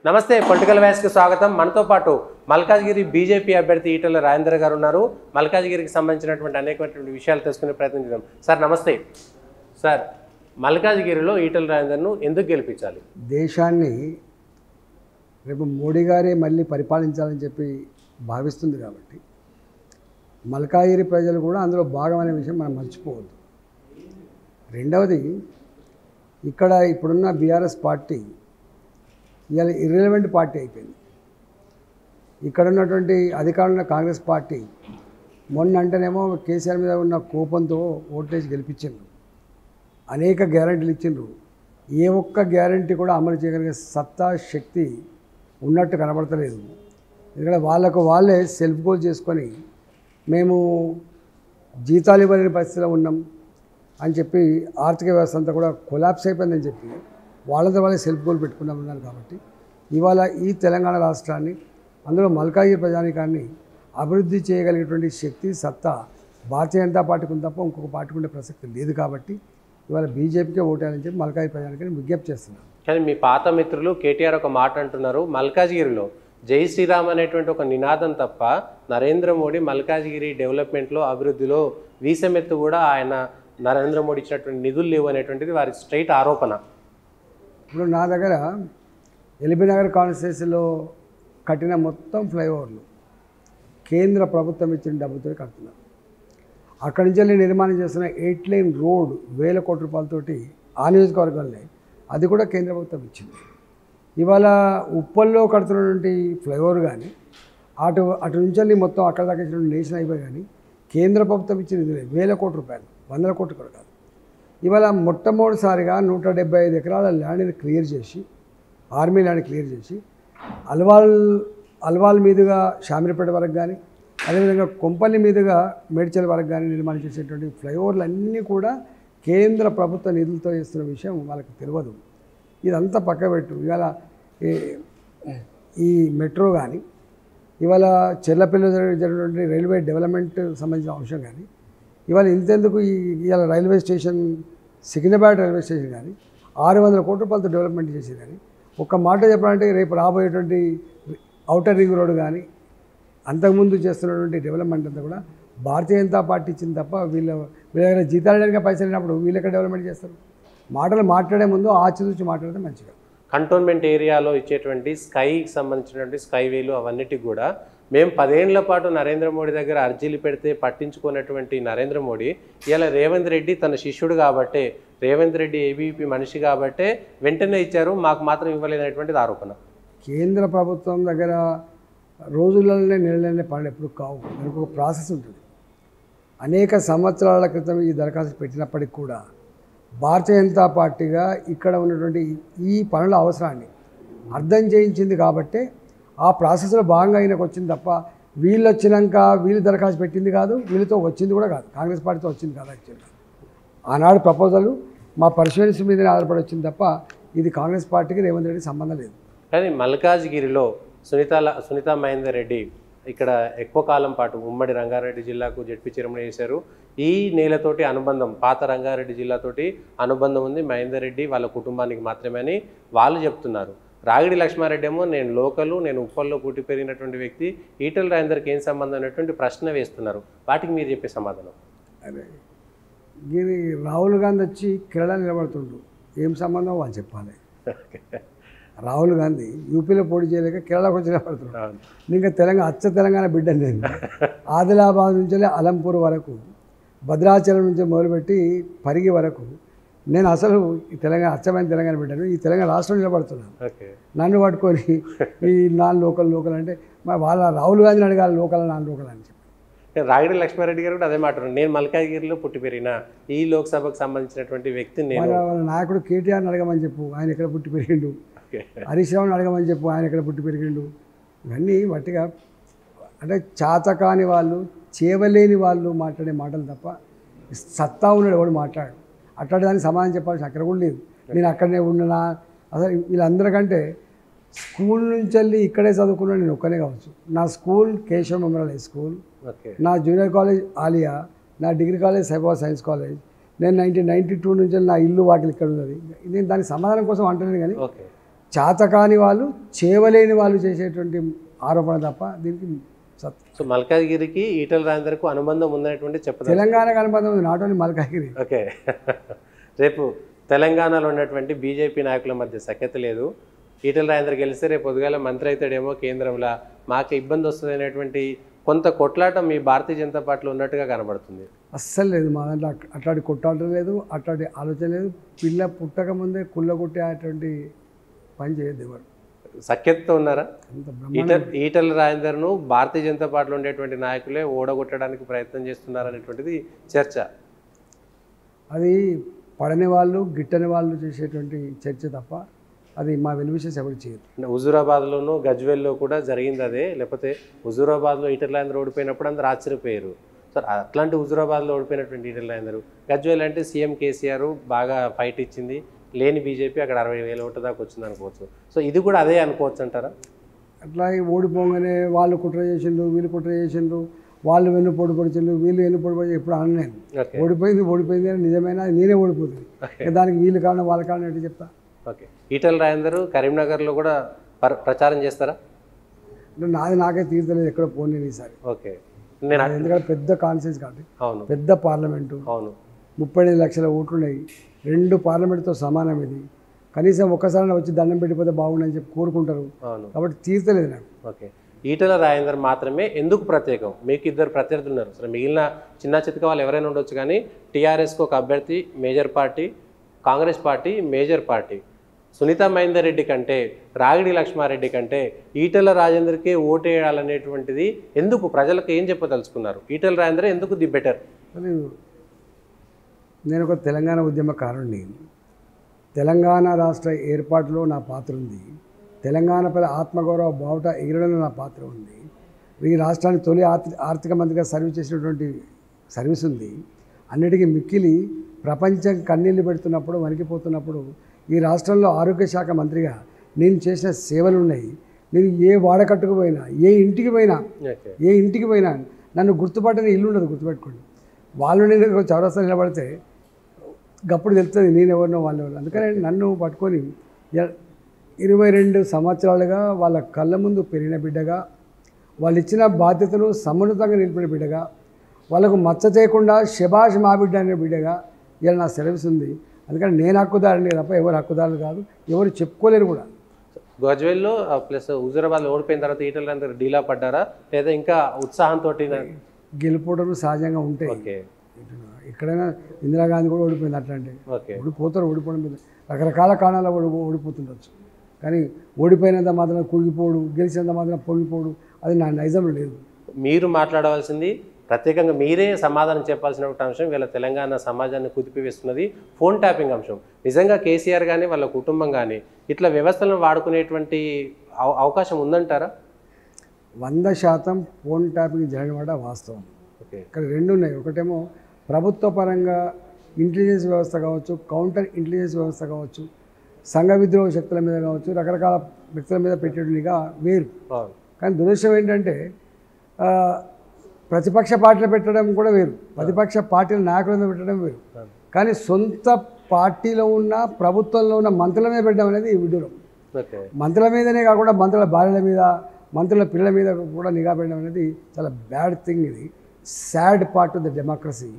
నమస్తే పొలిటికల్ వ్యాస్కి స్వాగతం. మనతో పాటు మల్కాజ్గిరి బీజేపీ అభ్యర్థి ఈటెల రాజేందర్ గారు ఉన్నారు. మల్కాజ్గిరికి సంబంధించినటువంటి అనేకమైనటువంటి విషయాలు తెలుసుకునే ప్రయత్నం చేద్దాం. సార్ నమస్తే. సార్, మల్కాజ్గిరిలో ఈటెల రాజేందర్ను ఎందుకు గెలిపించాలి? దేశాన్ని రేపు మోడీ గారే మళ్ళీ పరిపాలించాలని చెప్పి భావిస్తుంది కాబట్టి మల్కాజ్గిరి ప్రజలు కూడా అందులో భాగం అనే విషయం మనం మర్చిపోవద్దు. రెండవది, ఇక్కడ ఇప్పుడున్న బీఆర్ఎస్ పార్టీ ఇవాళ ఇర్రెలవెంట్ పార్టీ అయిపోయింది. ఇక్కడ ఉన్నటువంటి అధికారంలో కాంగ్రెస్ పార్టీ మొన్న అంటేనేమో కేసీఆర్ మీద ఉన్న కోపంతో ఓట్లేసి గెలిపించిండ్రు, అనేక గ్యారెంటీలు ఇచ్చిండ్రు. ఏ ఒక్క గ్యారెంటీ కూడా అమలు చేయగలిగే సత్తా శక్తి ఉన్నట్టు కనబడతలేదు. ఎందుకంటే వాళ్ళే సెల్ఫ్ గోల్ చేసుకొని మేము జీతాలు ఇవ్వలేని పరిస్థితిలో ఉన్నాం అని చెప్పి ఆర్థిక వ్యవస్థ అంతా కూడా కొలాప్స్ అయిపోయిందని చెప్పి వాళ్ళతో వాళ్ళే సెల్ఫ్ గోల్ పెట్టుకున్నామన్నారు. కాబట్టి ఇవాళ ఈ తెలంగాణ రాష్ట్రాన్ని, అందులో మల్కాజ్గిరి ప్రజానీకాన్ని అభివృద్ధి చేయగలిగేటువంటి శక్తి సత్తా భారతీయ జనతా పార్టీకి ఉంది తప్ప ఇంకొక పార్టీకి ఉండే ప్రసక్తి లేదు. కాబట్టి ఇవాళ బీజేపీకే ఓటేయాలని చెప్పి మల్కాజ్గిరి ప్రజానీకాన్ని విజ్ఞప్తి చేస్తున్నాను. కానీ మీ పాత మిత్రులు కేటీఆర్ ఒక మాట అంటున్నారు, మల్కాజ్గిరిలో జై శ్రీరామ్ అనేటువంటి ఒక నినాదం తప్ప నరేంద్ర మోడీ మల్కాజ్గిరి డెవలప్మెంట్లో అభివృద్ధిలో వీసమెత్తు కూడా ఆయన నరేంద్ర మోడీ ఇచ్చినటువంటి నిధులు లేవు అనేటువంటిది వారి స్ట్రైట్ ఆరోపణ. ఇప్పుడు నా దగ్గర ఎల్బీ నగర్ కాన్స్టిట్యూన్సీలో కట్టిన మొత్తం ఫ్లైఓవర్లు కేంద్ర ప్రభుత్వం ఇచ్చిన డబ్బుతో కడుతున్నారు. అక్కడి నుంచి వెళ్ళి నిర్మాణం చేస్తున్న 8 లేన్ రోడ్ 1000 కోట్ల రూపాయలతోటి ఆ నియోజకవర్గంలో, అది కూడా కేంద్ర ప్రభుత్వం ఇచ్చింది. ఇవాళ ఉప్పల్లో కడుతున్నటువంటి ఫ్లైఓవర్ కానీ అటు నుంచి వెళ్ళి మొత్తం అక్కడ దాకా ఇచ్చిన నేషనల్ హైవే కానీ కేంద్ర ప్రభుత్వం ఇచ్చిన నిధులే 1000 కోట్ల రూపాయలు, 100 కోట్లు కూడా కాదు. ఇవాళ మొట్టమొదటిసారిగా 175 ఎకరాల ల్యాండ్ని క్లియర్ చేసి, ఆర్మీ ల్యాండ్ క్లియర్ చేసి అల్వాల్ మీదుగా షామీర్పేట వరకు కానీ, అదేవిధంగా కొంపల్లి మీదుగా మేడ్చల్ వరకు కానీ నిర్మాణం చేసేటువంటి ఫ్లైఓవర్లు అన్నీ కూడా కేంద్ర ప్రభుత్వ నిధులతో చేస్తున్న విషయం వాళ్ళకి తెలియదు. ఇదంతా పక్కబెట్టు. ఇవాళ ఈ మెట్రో కానీ, ఇవాళ చెర్లపల్లిలో జరిగినటువంటి రైల్వే డెవలప్మెంట్ సంబంధించిన అంశం కానీ, ఇవాళ ఇంతెందుకు ఇవాళ railway station, Secunderabad railway station కానీ 600 కోట్ల రూపాయలతో డెవలప్మెంట్ చేసేది. కానీ ఒక్క మాట చెప్పాలంటే రేపు రాబోయేటువంటి ఔటర్ రింగ్ రోడ్ కానీ అంతకుముందు చేస్తున్నటువంటి డెవలప్మెంట్ అంతా కూడా భారతీయ జనతా పార్టీ ఇచ్చింది తప్ప వీళ్ళ దగ్గర జీతాలు పైసలు లేనప్పుడు వీళ్ళు ఎక్కడ డెవలప్మెంట్ చేస్తారు? మాటలు మాట్లాడే ముందు ఆచితూచి మాట్లాడితే మంచిగా. కంటోన్మెంట్ ఏరియాలో ఇచ్చేటువంటి స్కైకి సంబంధించినటువంటి స్కైవేలు అవన్నిటికి కూడా మేము 10 ఏళ్ల పాటు నరేంద్ర మోడీ దగ్గర అర్జీలు పెడితే పట్టించుకున్నటువంటి నరేంద్ర మోడీ ఇలా రేవంత్ రెడ్డి తన శిష్యుడు కాబట్టే, రేవంత్ రెడ్డి ఏబీపీ మనిషి కాబట్టే వెంటనే ఇచ్చారు, మాకు మాత్రం ఇవ్వలేనటువంటిది ఆరోపణ. కేంద్ర ప్రభుత్వం దగ్గర రోజులలోనే నెలలనే పనులు ఎప్పుడు కావు, దానికి ఒక ప్రాసెస్ ఉంటుంది. అనేక సంవత్సరాల క్రితం ఈ దరఖాస్తు పెట్టినప్పటికి కూడా భారతీయ జనతా పార్టీగా ఇక్కడ ఉన్నటువంటి ఈ పనుల అవసరాన్ని అర్థం చేయించింది కాబట్టే ఆ ప్రాసెస్లో భాగంగా ఆయనకు వచ్చింది తప్ప వీళ్ళు వచ్చినాక వీళ్ళు దరఖాస్తు పెట్టింది కాదు, వీళ్ళతో వచ్చింది కూడా కాదు, కాంగ్రెస్ పార్టీతో వచ్చింది కాదు. యాక్చువల్గా ఆనాడు ప్రపోజల్ మా పర్సనల్స్ మీదనే ఆధారపడి వచ్చింది తప్ప ఇది కాంగ్రెస్ పార్టీకి రేవంత్ రెడ్డికి సంబంధం లేదు. కానీ మల్కాజ్గిరిలో సునీతా మహేందర్ రెడ్డి ఇక్కడ ఎక్కువ కాలం పాటు ఉమ్మడి రంగారెడ్డి జిల్లాకు జడ్పీ చైర్మన్ చేశారు. ఈ నేలతోటి అనుబంధం, పాత రంగారెడ్డి జిల్లాతోటి అనుబంధం ఉంది మహేందర్ రెడ్డి వాళ్ళ కుటుంబానికి మాత్రమే అని వాళ్ళు చెప్తున్నారు. రాగిడి లక్ష్మారెడ్డి ఏమో నేను లోకలు, నేను ఉప్పల్లో పుట్టి పెరిగినటువంటి వ్యక్తి, ఈటెల రాజేందర్కి ఏం సంబంధం అనేటువంటి ప్రశ్న వేస్తున్నారు. వాటికి మీరు చెప్పే సమాధానం? అదే ఇది రాహుల్ గాంధీ వచ్చి కేరళ నిలబడుతుండ్రు, ఏం సంబంధం వాళ్ళు చెప్పాలి. రాహుల్ గాంధీ యూపీలో పోటీ చేయలేక కేరళకు వచ్చి నిలబడుతున్నాడు. ఇంకా తెలంగాణ బిడ్డ నేను ఆదిలాబాద్ నుంచి అలంపూర్ వరకు, భద్రాచలం నుంచి మొదలుపెట్టి పరిగి వరకు నేను అసలు ఈ అచ్చమైన తెలంగాణ బిడ్డను, ఈ తెలంగాణ రాష్ట్రం నిలబడుతున్నాను. నన్ను పట్టుకొని ఈ నాన్ లోకల్ అంటే వాళ్ళ రాహుల్ గాంధీని అడగాలి లోకల్ నాన్ లోకల్ అని చెప్పి. రాగిడి లక్ష్మారెడ్డి గారు కూడా అదే మాట, నేను మల్కాజ్గిరిలో పుట్టి పెరిగిన ఈ లోక్సభకు సంబంధించినటువంటి వ్యక్తిని. వాళ్ళ నాయకుడు కేటీఆర్ని అడగమని చెప్పు, ఆయన ఎక్కడ పుట్టి పెరిగిండు. హరీష్ రావుని అడగమని చెప్పు, ఆయన ఎక్కడ పుట్టి పెరిగిండు. ఇవన్నీ వట్టిగా అంటే చాతకాని వాళ్ళు, చేయలేని వాళ్ళు మాట్లాడే మాటలు తప్ప సత్తా ఉన్నాడు ఎవడు మాట్లాడు. అట్లాంటి దానికి సమాధానం చెప్పాల్సి అక్కడ కూడా లేదు. నేను అక్కడనే ఉన్నానా? అసలు వీళ్ళందరికంటే స్కూల్ నుంచి వెళ్ళి ఇక్కడే చదువుకున్నా నేను ఒక్కనే కావచ్చు. నా school Keshava memorial high school, నా జూనియర్ కాలేజ్ ఆలియా, నా degree college cyber science college. నేను 1992 నుంచి నా ఇల్లు వాకిలు ఇక్కడ ఉన్నది. నేను దానికి సమాధానం కోసం అంటున్నాను. కానీ చాతకాని వాళ్ళు చేయలేని వాళ్ళు చేసేటువంటి ఆరోపణ తప్ప దీనికి సత్యం. సో మల్కాజ్గిరికి ఈటల రాజేందర్కు అనుబంధం ఉందనేటువంటి చెప్పదు. తెలంగాణకు అనుబంధం ఉంది, నాట్ ఓన్లీ మల్కాజ్గిరి. ఓకే. రేపు తెలంగాణలో ఉన్నటువంటి బీజేపీ నాయకుల మధ్య సఖ్యత లేదు. ఈటల రాజేందర్ గెలిస్తే రేపు పొద్దుగాల మంత్రి అవుతాడేమో కేంద్రంలో, మాకు ఇబ్బంది వస్తుంది అనేటువంటి కొంత కొట్లాట మీ భారతీయ జనతా పార్టీలో ఉన్నట్టుగా కనబడుతుంది. అస్సలు లేదు మా దాంట్లో అట్లాంటి కొట్టాటం లేదు, అట్లాంటి ఆలోచన లేదు. పిల్ల పుట్టక ముందే కుళ్ళగొట్టేటువంటి పని చేయొద్దు ఎవరు. సఖ్యతతో ఉన్నారా? అంత ఈటల రాజేందర్ను భారతీయ జనతా పార్టీలో ఉండేటువంటి నాయకులే ఓడగొట్టడానికి ప్రయత్నం చేస్తున్నారనేటువంటిది చర్చ. అది పడని వాళ్ళు గిట్టని వాళ్ళు చేసేటువంటి చర్చ తప్ప అది మా వెల్విషెస్ ఎవరు చేయరు. హుజూరాబాద్లోనూ గజ్వేల్లో కూడా జరిగింది అదే, లేకపోతే హుజూరాబాద్లో ఈటల రాజేందర్ ఓడిపోయినప్పుడు అందరూ ఆశ్చర్యపోయారు. సార్ అట్లాంటి హుజూరాబాద్లో ఓడిపోయినటువంటి ఈటల రాజేందర్, గజ్వేల్ అంటే సీఎం కేసీఆర్ బాగా ఫైట్ ఇచ్చింది, లేని బీజేపీ అక్కడ 60,000 ఓట్ల దాకా వచ్చింది అనుకోవచ్చు. సో ఇది కూడా అదే అనుకోవచ్చు అంటారా? అట్లా ఓడిపోగానే వాళ్ళు కుట్ర చేసిండ్రు, వీళ్ళు కుట్ర చేసిండ్రు, వాళ్ళు వెన్ను పొడి పొడిచిండ్రు, వీళ్ళు వెన్ను పొడి పొడి ఎప్పుడు అనలేను. ఓడిపోయింది అని నిజమైనా నేనే ఓడిపోతుంది, దానికి వీళ్ళు కారణం వాళ్ళ కారణం ఏంటి చెప్తా. ఓకే. ఈటల రాజేందర్ కరీంనగర్లో కూడా ప్రచారం చేస్తారా? నాది నాకే తీర్చలేదు, ఎక్కడ పోలేదు ఈసారి. ఓకే. ఎందుకంటే పెద్ద కాన్ఫరెన్స్ కాబట్టి, అవును, పెద్ద పార్లమెంటు, అవును, 35 లక్షల ఓట్లు ఉన్నాయి, 2 పార్లమెంటుతో సమానం. ఇది కనీసం ఒక్కసారి వచ్చి దండం పెట్టిపోతే బాగుండని చెప్పి కోరుకుంటారు, కాబట్టి తీర్చలేదు నాకు. ఓకే. ఈటల రాజేందర్ మాత్రమే ఎందుకు ప్రత్యేకం? మీకు 2 ప్రత్యర్థులు ఉన్నారు. సరే మిగిలిన చిన్న చితక వాళ్ళు ఎవరైనా ఉండొచ్చు, కానీ టీఆర్ఎస్కు ఒక అభ్యర్థి major party, Congress party major party. Sunitha Mahender Reddy కంటే, రాగిడి లక్ష్మారెడ్డి కంటే ఈటల రాజేందర్కే ఓటేయాలనేటువంటిది ఎందుకు? ప్రజలకు ఏం చెప్పదలుచుకున్నారు? ఈటల రాజేందర్ ఎందుకు ది బెటర్? నేను ఒక తెలంగాణ ఉద్యమకారుణ్ణి. తెలంగాణ రాష్ట్ర ఏర్పాటులో నా పాత్ర ఉంది. తెలంగాణపై ఆత్మగౌరవ బావుట ఎగిరడంలో నా పాత్ర ఉంది. ఈ రాష్ట్రానికి తొలి ఆర్థిక మంత్రిగా సర్వీస్ చేసినటువంటి సర్వీస్ ఉంది. అన్నిటికీ మిక్కిలి ప్రపంచం కన్నీళ్లు పెడుతున్నప్పుడు, వణికిపోతున్నప్పుడు ఈ రాష్ట్రంలో ఆరోగ్య శాఖ మంత్రిగా నేను చేసిన సేవలు ఉన్నాయి. నేను ఏ వాడకట్టుకు పోయినా, ఏ ఇంటికి పోయినా నన్ను గుర్తుపట్టని ఇల్లు ఉండదు, గుర్తుపెట్టుకోండి. వాళ్ళు నేను చౌరస్తా నిలబడితే గప్పుడు తెలుస్తుంది నేను ఎవరినో వాళ్ళు ఎవరు. అందుకని నన్ను పట్టుకొని 22 సంవత్సరాలుగా వాళ్ళ కళ్ళ ముందు పెరిగిన బిడ్డగా, వాళ్ళు ఇచ్చిన బాధ్యతను సమున్నతంగా నిలిపిన బిడ్డగా, వాళ్ళకు మచ్చ చేయకుండా శబాష్ మా బిడ్డ అనే బిడ్డగా ఇలా నా సర్వీస్ ఉంది. అందుకని నేను హక్కుదారుని తప్ప ఎవరు హక్కుదారులు కాదు, ఎవరు చెప్పుకోలేరు కూడా. గజ్వేల్లో ప్లస్ హుజూరాబాద్లో ఓడిపోయిన తర్వాత ఈటల రాజేందర్ డీలా పడ్డారా, లేదా ఇంకా ఉత్సాహంతో? గెలుపోవడం సహజంగా ఉంటాయి. ఎక్కడైనా ఇందిరాగాంధీ కూడా ఓడిపోయింది అట్లాంటి. ఓడిపోవడం రకరకాల కారణాలు ఓడిపోతుండొచ్చు, కానీ ఓడిపోయినంత మాత్రం కుగిపోడు, గెలిచినంత మాత్రం పొంగిపోడు, అది నా నైజంలో లేదు. మీరు మాట్లాడవలసింది, ప్రత్యేకంగా మీరే సమాధానం చెప్పాల్సిన అంశం వీళ్ళ తెలంగాణ సమాజాన్ని కుదిపివేస్తున్నది ఫోన్ ట్యాపింగ్ అంశం. నిజంగా కేసీఆర్ కానీ వాళ్ళ కుటుంబం కానీ ఇట్లా వ్యవస్థలను వాడుకునేటువంటి అవకాశం ఉందంటారా? 100% ఫోన్ ట్యాపింగ్ జరగడం వాస్తవం. ఓకే. ఇక్కడ 2 ఉన్నాయి. ఒకటేమో ప్రభుత్వ పరంగా ఇంటెలిజెన్స్ వ్యవస్థ కావచ్చు, కౌంటర్ ఇంటెలిజెన్స్ వ్యవస్థ కావచ్చు, సంఘ విద్రోహ శక్తుల మీద కావచ్చు, రకరకాల వ్యక్తుల మీద పెట్టేట్టుగా వేరు. కానీ దురదృష్టం ఏంటంటే ప్రతిపక్ష పార్టీలు పెట్టడం కూడా వేరు, ప్రతిపక్ష పార్టీల నాయకుల మీద పెట్టడం వేరు. కానీ సొంత పార్టీలో ఉన్న, ప్రభుత్వంలో ఉన్న మంత్రుల మీద పెట్టడం అనేది విడ్డూరం. మంత్రుల మీదనే కాకుండా మంత్రుల భార్యల మీద, మంత్రుల పిల్లల మీద కూడా నిఘా పెట్టడం అనేది చాలా బ్యాడ్ థింగ్. ఇది sad part of the democracy.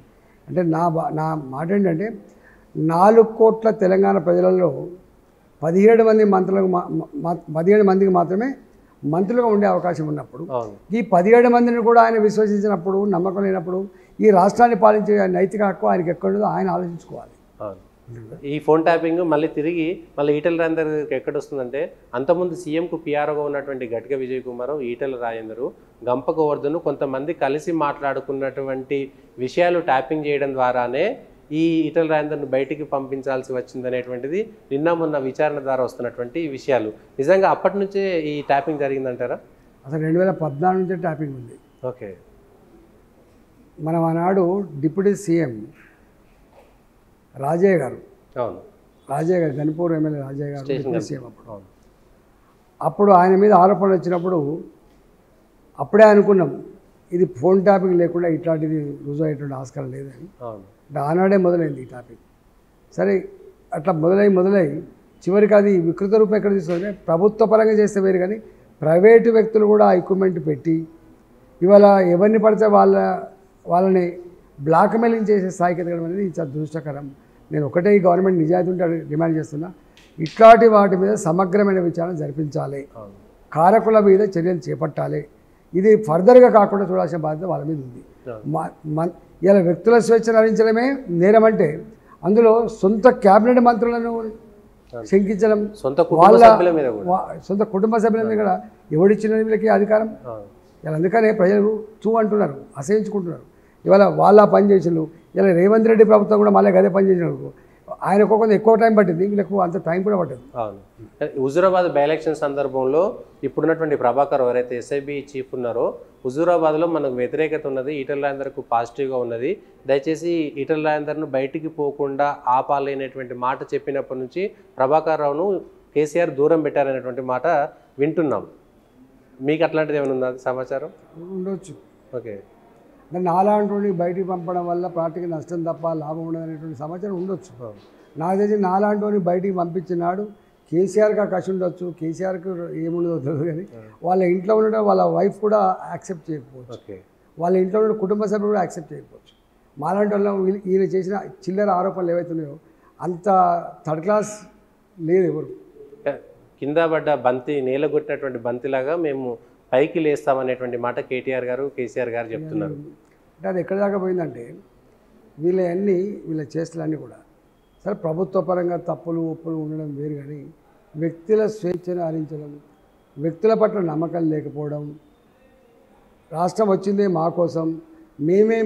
అంటే నా మాట ఏంటంటే 4 కోట్ల తెలంగాణ ప్రజలలో 17 మందికి మాత్రమే మంత్రులుగా ఉండే అవకాశం ఉన్నప్పుడు, ఈ 17 మందిని కూడా ఆయన విశ్వసించినప్పుడు, నమ్మకం లేనప్పుడు ఈ రాష్ట్రాన్ని పాలించే నైతిక హక్కు ఆయనకి ఎక్కడుందో ఆయన ఆలోచించుకోవాలి. ఈ ఫోన్ ట్యాపింగ్ మళ్ళీ ఈటల రాజేందర్ ఎక్కడ వస్తుందంటే, అంతకుముందు సీఎంకు పిఆర్ఓగా ఉన్నటువంటి గట్టిగా విజయ్ కుమార్, ఈటల రాజేందర్, గంప గోవర్ధన్ కొంతమంది కలిసి మాట్లాడుకున్నటువంటి విషయాలు ట్యాపింగ్ చేయడం ద్వారానే ఈ ఈటల రాజేందర్ను బయటికి పంపించాల్సి వచ్చిందనేటువంటిది నిన్న మొన్న విచారణ ద్వారా వస్తున్నటువంటి విషయాలు. నిజంగా అప్పటి నుంచే ఈ ట్యాపింగ్ జరిగిందంటారా? అసలు 2014 నుంచే ట్యాపింగ్ ఉంది. ఓకే. మనం ఆనాడు డిప్యూటీ సీఎం రాజయ్య గారు, గణపూర్ ఎమ్మెల్యే రాజయ్య గారు డిప్యూటీ సీఎం అప్పుడు ఆయన మీద ఆరోపణలు వచ్చినప్పుడు అప్పుడే అనుకున్నాం ఇది ఫోన్ ట్యాపింగ్ లేకుండా ఇట్లాంటిది రుజువు అయ్యేటువంటి ఆస్కారం లేదని. ఆనాడే మొదలైంది ఈ టాపిక్. సరే అట్లా మొదలై చివరికి అది వికృత రూపం ఎక్కడ తీసుకుంటే ప్రభుత్వ పరంగా చేస్తే వేరు, కానీ ప్రైవేటు వ్యక్తులు కూడా ఎక్విప్మెంట్ పెట్టి ఇవాళ ఎవరిని పడితే వాళ్ళని బ్లాక్మెయిలింగ్ చేసే స్థాయికి ఎదగడం అనేది చాలా దురదృష్టకరం. నేను ఒకటే ఈ గవర్నమెంట్ నిజాయితీ ఉంటే డిమాండ్ చేస్తున్నా, ఇట్లాంటి వాటి మీద సమగ్రమైన విచారణ జరిపించాలి, కారకుల మీద చర్యలు చేపట్టాలి. ఇది ఫర్దర్గా కాకుండా చూడాల్సిన బాధ్యత వాళ్ళ మీద ఉంది. ఇలా వ్యక్తుల స్వేచ్ఛను హరించడమే నేరం అంటే అందులో సొంత క్యాబినెట్ మంత్రులను శంకించడం, సొంత కుటుంబ సభ్యుల మీద కూడా ఎవడిచ్చిన వీళ్ళకి అధికారం. ఇలా అందుకనే ప్రజలు అంటున్నారు, అసహించుకుంటున్నారు. ఇవాళ వాళ్ళ పని చేసినారు. ఇలా రేవంత్ రెడ్డి ప్రభుత్వం కూడా మళ్ళీ అదే పని చేసినారు. ఆయనకు కొంచెం ఎక్కువ టైం పట్టింది, వీళ్ళకు అంత టైం కూడా పట్టదు. అవును. హుజూరాబాద్ బై ఎలక్షన్ సందర్భంలో ఇప్పుడున్నటువంటి ప్రభాకర్ ఎవరైతే ఎస్ఐబి చీఫ్ ఉన్నారో, హుజూరాబాద్లో మనకు వ్యతిరేకత ఉన్నది, ఈటల రాజేందర్కు పాజిటివ్గా ఉన్నది, దయచేసి ఈటల రాజేందర్ను బయటికి పోకుండా ఆపాలనేటువంటి మాట చెప్పినప్పటి నుంచి ప్రభాకర్ రావును కేసీఆర్ దూరం పెట్టారనేటువంటి మాట వింటున్నాం. మీకు అట్లాంటిది ఏమైనా ఉందా సమాచారం? ఉండొచ్చు. ఓకే. నాలాంటి బయటికి పంపడం వల్ల పార్టీకి నష్టం తప్ప లాభం ఉండదు అనేటువంటి సమాచారం ఉండొచ్చు. నాకు తెలిసి నాలాంటి బయటికి పంపించినాడు కేసీఆర్కి ఆ కసి ఉండొచ్చు, కేసీఆర్కి ఏముండదో తెలియదు, కానీ వాళ్ళ ఇంట్లో ఉండడం వాళ్ళ వైఫ్ కూడా యాక్సెప్ట్ చేయకపోవచ్చు, వాళ్ళ ఇంట్లో ఉన్న కుటుంబ సభ్యులు కూడా యాక్సెప్ట్ చేయకపోవచ్చు. మాలాంటి వాళ్ళు ఈయన చేసిన చిల్లర ఆరోపణలు ఏవైతున్నాయో అంత థర్డ్ క్లాస్ లేదు ఎవరు. కింద పడ్డ బంతి నేలగొట్టినటువంటి బంతిలాగా మేము పైకి లేస్తామనేటువంటి మాట కేటీఆర్ గారు కేసీఆర్ గారు చెప్తున్నారు. అంటే అది ఎక్కడి దాకా పోయిందంటే వీళ్ళ చేష్టలన్నీ కూడా సరే ప్రభుత్వ పరంగా తప్పులు ఒప్పులు ఉండడం వేరు, కానీ వ్యక్తుల స్వేచ్ఛను హరించడం, వ్యక్తుల పట్ల నమ్మకం లేకపోవడం, రాష్ట్రం వచ్చిందే మా కోసం,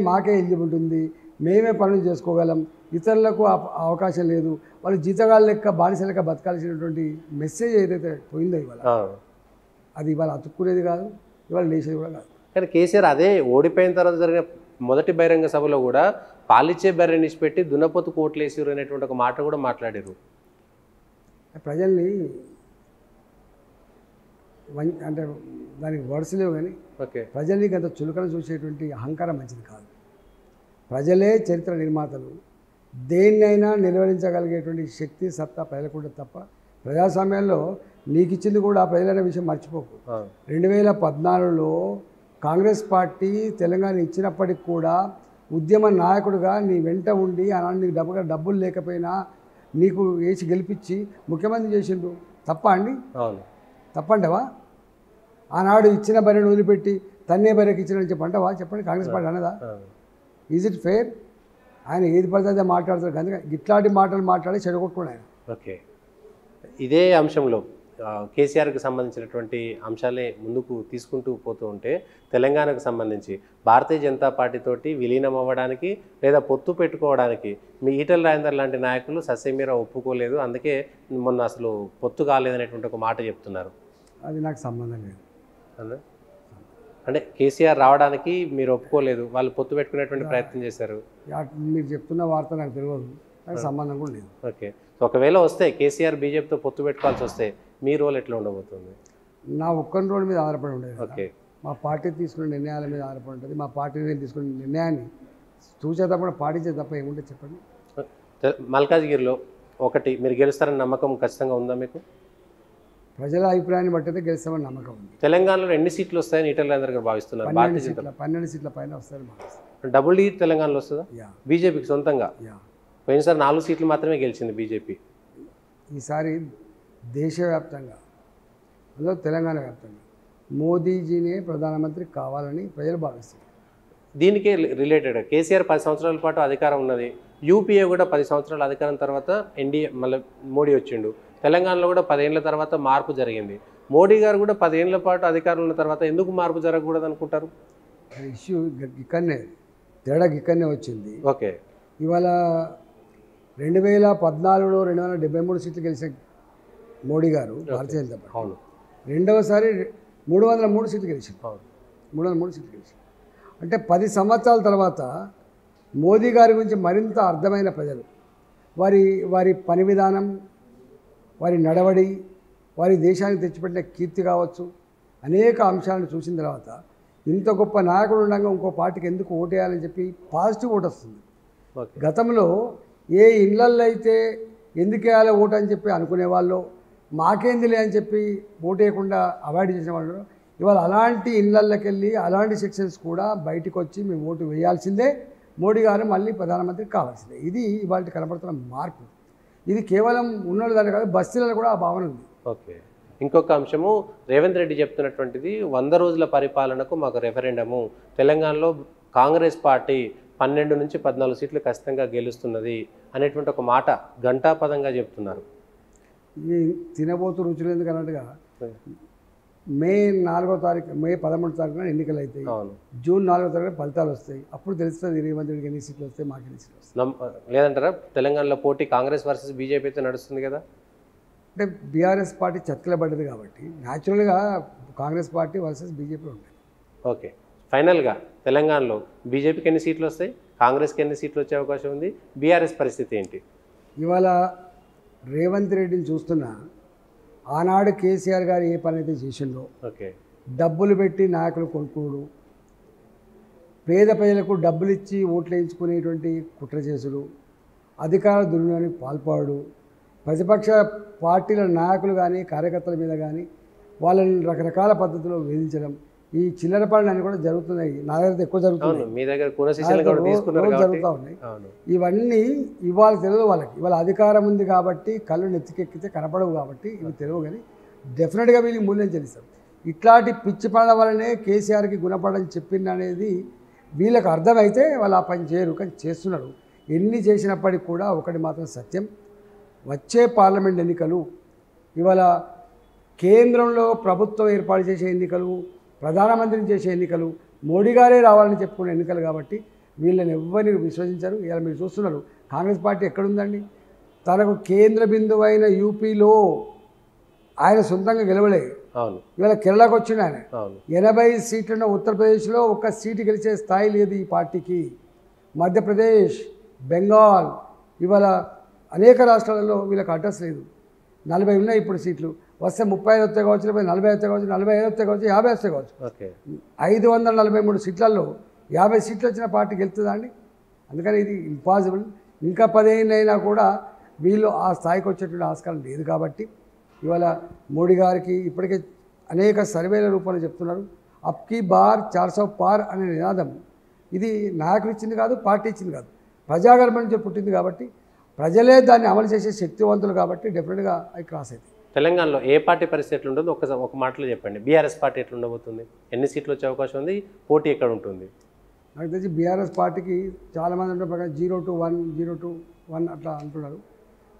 మాకే ఎలిజిబుల్ ఉంటుంది, మేమే పనులు చేసుకోగలం, ఇతరులకు అవకాశం లేదు, వాళ్ళు జీతగాళ్ళ లెక్క బానిస లెక్క బతకాల్సినటువంటి మెసేజ్ ఏదైతే పోయిందో ఇవాళ, అది ఇవాళ అతుక్కునేది కాదు, ఇవాళ లేచేది కూడా కాదు. కానీ కేసీఆర్ అదే ఓడిపోయిన తర్వాత జరిగిన మొదటి బహిరంగ సభలో కూడా పాలిచ్చే బర్రెని ఇచ్చిపెట్టి దున్నపోతు కోట్లేసారు అనేటువంటి ఒక మాట కూడా మాట్లాడారు. ప్రజల్ని అంటే దానికి వర్డ్స్ లేవు, కానీ ప్రజల్ని అంత చులకన చూసేటువంటి అహంకారం మంచిది కాదు. ప్రజలే చరిత్ర నిర్మాతలు, దేన్నైనా నిర్వహించగలిగేటువంటి శక్తి సత్తా ప్రజలకు తప్ప ప్రజాస్వామ్యంలో నీకు ఇచ్చింది కూడా ప్రజలనే విషయం మర్చిపోకు. 2014లో కాంగ్రెస్ పార్టీ తెలంగాణ ఇచ్చినప్పటికి కూడా ఉద్యమ నాయకుడిగా నీ వెంట ఉండి ఆనాడు నీకు డబ్బులు లేకపోయినా నీకు వేసి గెలిపించి ముఖ్యమంత్రి చేసిండు. తప్ప అండి? తప్పంటవా? ఆనాడు ఇచ్చిన బర్రెను వదిలిపెట్టి తన్నే బర్రెకి ఇచ్చినని చెప్పంటవా? చెప్పండి. కాంగ్రెస్ పార్టీ అన్నదా? Is it fair? ఆయన ఏది పడితే అదే మాట్లాడతారు, కనుక ఇట్లాంటి మాటలు మాట్లాడి చెడగొట్టుకున్నాడు ఆయన. ఓకే. ఇదే అంశంలో కేసీఆర్కి సంబంధించినటువంటి అంశాలే ముందుకు తీసుకుంటూ పోతూ ఉంటే, తెలంగాణకు సంబంధించి భారతీయ జనతా పార్టీతోటి విలీనం అవ్వడానికి లేదా పొత్తు పెట్టుకోవడానికి మీ ఈటల రాజేందర్ లాంటి నాయకులు సస్యమీర ఒప్పుకోలేదు, అందుకే మొన్న అసలు పొత్తు కాలేదనేటువంటి ఒక మాట చెప్తున్నారు. అది నాకు సంబంధం లేదు. అంటే కేసీఆర్ రావడానికి మీరు ఒప్పుకోలేదు, వాళ్ళు పొత్తు పెట్టుకునేటువంటి ప్రయత్నం చేశారు. మీరు చెప్తున్న వార్త నాకు తెలియదు, నాకు సంబంధం కూడా లేదు. ఓకే. ఒకవేళ వస్తే కేసీఆర్ బీజేపీతో పొత్తు పెట్టుకోవాల్సి వస్తే మీ రోల్ ఎట్లా ఉండబోతుంది? నా ఒక్కరి రోల్ మీద ఆధారపడి ఉండేది. ఓకే. మా పార్టీ తీసుకునే నిర్ణయాల మీద ఆధారపడి ఉంటుంది. మా పార్టీ తీసుకునే నిర్ణయాన్ని చూసే తప్ప పాటించే తప్ప ఏముంటే చెప్పండి. మల్కాజ్గిరిలో ఒకటి మీరు గెలుస్తారని నమ్మకం ఖచ్చితంగా ఉందా మీకు? ప్రజల అభిప్రాయాన్ని బట్టి గెలుస్తామని నమ్మకం ఉంది. తెలంగాణలో ఎన్ని సీట్లు వస్తాయని ఈటల రాజేందర్ గారు భావిస్తున్నారు? 12 సీట్ల పైన వస్తాయని భావిస్తారు. డబుల్ డీ తెలంగాణలో వస్తుందా? బీజేపీకి సొంతంగా పోయినసారి 4 సీట్లు మాత్రమే గెలిచింది బీజేపీ. ఈసారి దేశవ్యాప్తంగా, అందులో తెలంగాణ వ్యాప్తంగా మోదీజీనే ప్రధానమంత్రి కావాలని ప్రజలు భావిస్తారు. దీనికే రిలేటెడ్ కేసీఆర్ 10 సంవత్సరాల పాటు అధికారం ఉన్నది, యూపీఏ కూడా 10 సంవత్సరాల అధికారం తర్వాత ఎన్డీఏ మళ్ళీ మోడీ వచ్చిండు, తెలంగాణలో కూడా 10 ఏళ్ల తర్వాత మార్పు జరిగింది. మోడీ గారు కూడా 10 ఏళ్ల పాటు అధికారం ఉన్న తర్వాత ఎందుకు మార్పు జరగకూడదు అనుకుంటారు? ఇష్యూ ఇక్కడనే తేడా ఇక్కడనే వచ్చింది. ఓకే. ఇవాళ 2014లో 273 సీట్లు గెలిచిన మోడీ గారు భారతీయ జనతా పార్టీ, అవును, రెండవసారి 303 సీట్లు గెలిచింది. 303 సీట్లు గెలిచింది అంటే 10 సంవత్సరాల తర్వాత మోదీ గారి గురించి మరింత అర్థమైన ప్రజలు, వారి పని విధానం, వారి నడవడి, వారి దేశానికి తెచ్చిపెట్టిన కీర్తి కావచ్చు, అనేక అంశాలను చూసిన తర్వాత ఇంత గొప్ప నాయకుడు ఉండగా ఇంకో పార్టీకి ఎందుకు ఓటేయాలని చెప్పి పాజిటివ్ ఓటు వస్తుంది. గతంలో ఏ ఇళ్లల్లో అయితే ఎందుకు వేయాలి ఓటు అని చెప్పి అనుకునే వాళ్ళు, మాకేందిలే అని చెప్పి ఓటు వేయకుండా అవాయిడ్ చేసిన వాళ్ళు, ఇవాళ అలాంటి ఇళ్ళకి వెళ్ళి అలాంటి సెక్షన్స్ కూడా బయటకు వచ్చి మేము ఓటు వేయాల్సిందే, మోడీ గారు మళ్ళీ ప్రధానమంత్రి కావాల్సిందే. ఇది ఇవాళ కనబడుతున్న మార్పు. ఇది కేవలం ఉన్నోళ్ళు దాని కాదు, బస్తీలలో కూడా ఆ భావన ఉంది. ఓకే. ఇంకొక అంశము, రేవంత్ రెడ్డి చెప్తున్నటువంటిది 100 రోజుల పరిపాలనకు మాకు రెఫరెండము, తెలంగాణలో కాంగ్రెస్ పార్టీ 12 నుంచి 14 సీట్లు ఖచ్చితంగా గెలుస్తున్నది అనేటువంటి ఒక మాట ఘంటాపదంగా చెప్తున్నారు. ఈ తినబోతు రుచులు ఎందుకు అన్నట్టుగా మే 4వ తారీఖు, మే 13వ తారీఖున ఎన్నికలు అవుతాయి, జూన్ 4వ తారీఖున ఫలితాలు వస్తాయి. అప్పుడు తెలుస్తుంది రేవంత్ రెడ్డికి ఎన్ని సీట్లు వస్తాయి, మాకు ఎన్ని సీట్లు వస్తాయి. లేదంటారా తెలంగాణలో పోటీ కాంగ్రెస్ వర్సెస్ బీజేపీతో నడుస్తుంది కదా? అంటే బీఆర్ఎస్ పార్టీ చతికిలబడ్డది కాబట్టి న్యాచురల్గా కాంగ్రెస్ పార్టీ వర్సెస్ బీజేపీ ఉంటుంది. ఓకే. ఫైనల్గా తెలంగాణలో బీజేపీకి ఎన్ని సీట్లు వస్తాయి, కాంగ్రెస్కి ఎన్ని సీట్లు వచ్చే అవకాశం ఉంది, బీఆర్ఎస్ పరిస్థితి ఏంటి? ఇవాళ రేవంత్ రెడ్డిని చూస్తున్నా, ఆనాడు కేసీఆర్ గారు ఏ పని అయితే చేసిండో, ఓకే, డబ్బులు పెట్టి నాయకులు కొనుక్కోడు, పేద ప్రజలకు డబ్బులు ఇచ్చి ఓట్లు వేయించుకునేటువంటి కుట్ర చేసుడు, అధికార దుర్వినియోగానికి పాల్పడు, ప్రతిపక్ష పార్టీల నాయకులు కానీ కార్యకర్తల మీద కానీ వాళ్ళని రకరకాల పద్ధతిలో వేధించడం, ఈ చిల్లర పనులు కూడా జరుగుతున్నాయి. నా దగ్గర ఎక్కువ జరుగుతున్నాయి, మీ దగ్గర జరుగుతూ ఉన్నాయి. ఇవన్నీ ఇవాళ తెలియదు వాళ్ళకి. ఇవాళ అధికారం ఉంది కాబట్టి కళ్ళు నెత్తికెక్కితే కనపడవు కాబట్టి ఇవి తెలియవు, కానీ డెఫినెట్గా వీళ్ళకి మూల్యం చెల్లిస్తారు. ఇట్లాంటి పిచ్చి పనుల వల్లనే కేసీఆర్కి గుణపడని చెప్పింది అనేది వీళ్ళకి అర్థమైతే వాళ్ళు ఆ పని చేయరు, కానీ చేస్తున్నారు. ఎన్ని చేసినప్పటికీ కూడా ఒకటి మాత్రం సత్యం, వచ్చే పార్లమెంట్ ఎన్నికలు, ఇవాళ కేంద్రంలో ప్రభుత్వం ఏర్పాటు చేసే ఎన్నికలు, ప్రధానమంత్రిని చేసే ఎన్నికలు, మోడీ గారే రావాలని చెప్పుకునే ఎన్నికలు కాబట్టి వీళ్ళని ఎవరిని విశ్వసించారు. ఇలా మీరు చూస్తున్నారు, కాంగ్రెస్ పార్టీ ఎక్కడుందండి? తనకు కేంద్ర బిందువు అయిన యూపీలో ఆయన సొంతంగా గెలవలే. ఇవాళ కేరళకు వచ్చిండు ఆయన. 80 సీట్లున్న ఉత్తరప్రదేశ్లో ఒక్క సీటు గెలిచే స్థాయి లేదు ఈ పార్టీకి. మధ్యప్రదేశ్, బెంగాల్, ఇవాళ అనేక రాష్ట్రాలలో వీళ్ళకి అడ్రస్ లేదు. 40 ఉన్నాయి ఇప్పుడు సీట్లు, వస్తే 35 వస్తే కావచ్చు, 40 వస్తే కావచ్చు, 45 వస్తే కావచ్చు, 50 వస్తే కావచ్చు. 543 సీట్లలో 50 సీట్లు వచ్చిన పార్టీ గెలుతుందా అండి? అందుకని ఇది ఇంపాసిబుల్. ఇంకా 15 అయినా కూడా వీళ్ళు ఆ స్థాయికి వచ్చేటువంటి ఆస్కారం లేదు. కాబట్టి ఇవాళ మోడీ గారికి ఇప్పటికే అనేక సర్వేల రూపంలో చెప్తున్నారు, అప్కి బార్ 400 పార్ అనే నినాదం ఇది నాయకులు ఇచ్చింది కాదు, పార్టీ ఇచ్చింది కాదు, ప్రజాగర్భం నుంచి పుట్టింది. కాబట్టి ప్రజలే దాన్ని అమలు చేసే శక్తివంతులు కాబట్టి డెఫినెట్గా అవి క్రాస్ అవుతాయి. తెలంగాణలో ఏ పార్టీ పరిస్థితి ఎట్లుంటుందో ఒక మాటలో చెప్పండి. బీఆర్ఎస్ పార్టీ ఎట్లుండబోతుంది, ఎన్ని సీట్లు వచ్చే అవకాశం ఉంది, పోటీ ఎక్కడ ఉంటుంది? నాకు తెలిసి బీఆర్ఎస్ పార్టీకి చాలామంది ఉండే ప్రకారం 0 to 1, 0 to 1 అట్లా అంటున్నారు.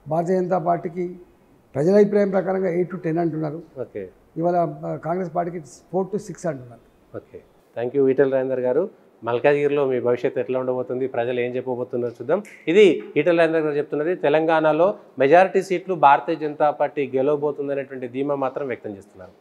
భారతీయ జనతా పార్టీకి ప్రజల అభిప్రాయం ప్రకారంగా 8 to 10 అంటున్నారు. ఓకే. ఇవాళ కాంగ్రెస్ పార్టీకి 4 to 6 అంటున్నారు. Okay, thank you Etela Rajender గారు. మల్కాజ్గిరిలో మీ భవిష్యత్తు ఎట్లా ఉండబోతుంది, ప్రజలు ఏం చెప్పబోతున్నారో చూద్దాం. ఇది ఈటెల రాజేందర్ గారు చెప్తున్నది. తెలంగాణలో మెజారిటీ సీట్లు భారతీయ జనతా పార్టీ గెలవబోతుంది అనేటువంటి ధీమా మాత్రం వ్యక్తం చేస్తున్నారు.